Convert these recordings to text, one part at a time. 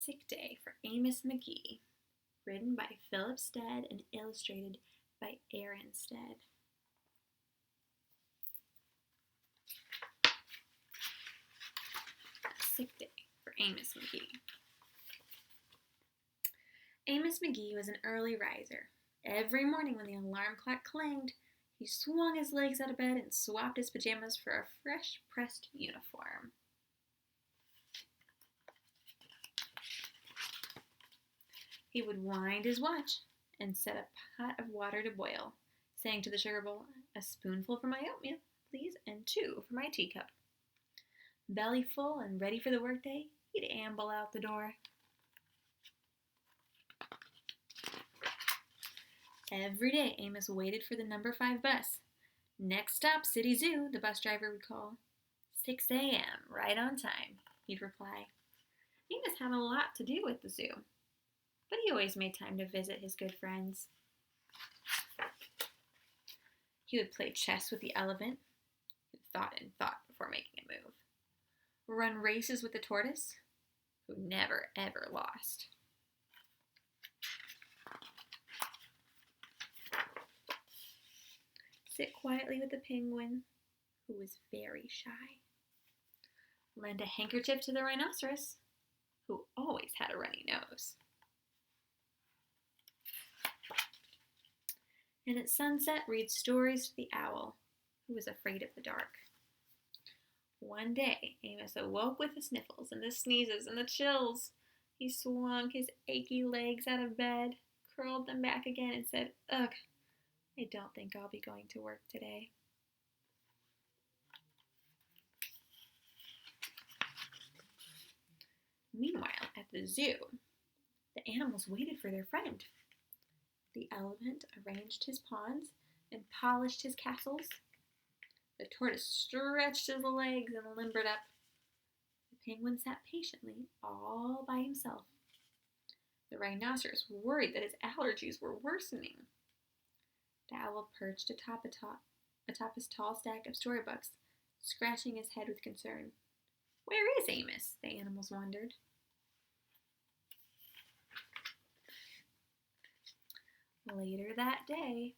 Sick Day for Amos McGee, written by Philip Stead and illustrated by Aaron Stead. Sick Day for Amos McGee. Amos McGee was an early riser. Every morning when the alarm clock clanged, he swung his legs out of bed and swapped his pajamas for a fresh pressed uniform. He would wind his watch and set a pot of water to boil, saying to the sugar bowl, "A spoonful for my oatmeal, please, and 2 for my teacup." Belly full and ready for the workday, he'd amble out the door. Every day, Amos waited for the number 5 bus. "Next stop, City Zoo," the bus driver would call. 6 a.m., right on time, he'd reply. Amos had a lot to do at the zoo, but he always made time to visit his good friends. He would play chess with the elephant, who thought and thought before making a move. Run races with the tortoise, who never ever lost. Sit quietly with the penguin, who was very shy. Lend a handkerchief to the rhinoceros, who always had a runny nose. And at sunset, read stories to the owl, who was afraid of the dark. One day, Amos awoke with the sniffles and the sneezes and the chills. He swung his achy legs out of bed, curled them back again, and said, "Ugh, I don't think I'll be going to work today." Meanwhile, at the zoo, the animals waited for their friend. The elephant arranged his pawns and polished his castles. The tortoise stretched his legs and limbered up. The penguin sat patiently, all by himself. The rhinoceros worried that his allergies were worsening. The owl perched atop his tall stack of storybooks, scratching his head with concern. "Where is Amos?" the animals wondered. Later that day,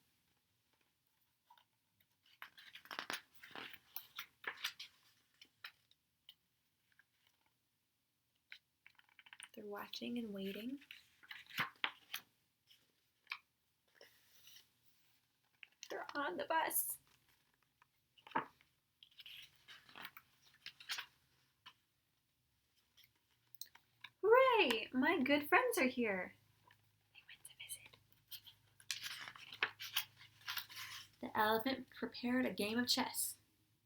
they're watching and waiting. They're on the bus. "Hooray! My good friends are here." They went to visit. The elephant prepared a game of chess.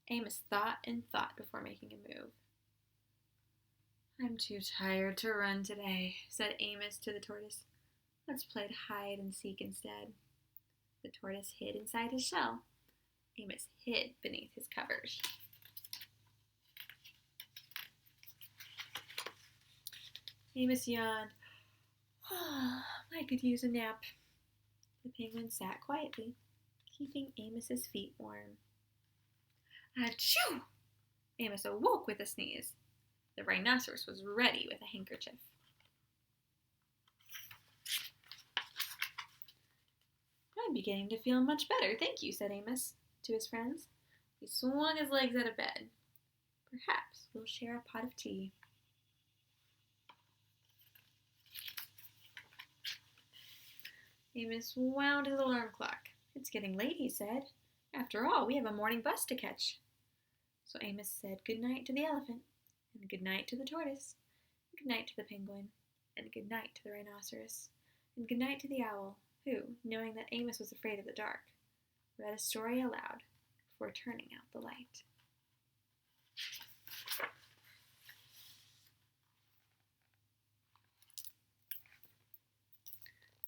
Amos thought and thought before making a move. "I'm too tired to run today," said Amos to the tortoise. "Let's play hide and seek instead." The tortoise hid inside his shell. Amos hid beneath his covers. Amos yawned. "I could use a nap." The penguin sat quietly, keeping Amos's feet warm. Achoo! Amos awoke with a sneeze. The rhinoceros was ready with a handkerchief. "I'm beginning to feel much better, thank you," said Amos to his friends. He swung his legs out of bed. "Perhaps we'll share a pot of tea." Amos wound his alarm clock. "It's getting late," he said. "After all, we have a morning bus to catch." So Amos said good night to the elephant, and good night to the tortoise, and good night to the penguin, and good night to the rhinoceros, and good night to the owl, who, knowing that Amos was afraid of the dark, read a story aloud before turning out the light.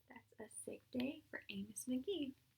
That's A Sick Day for Amos McGee.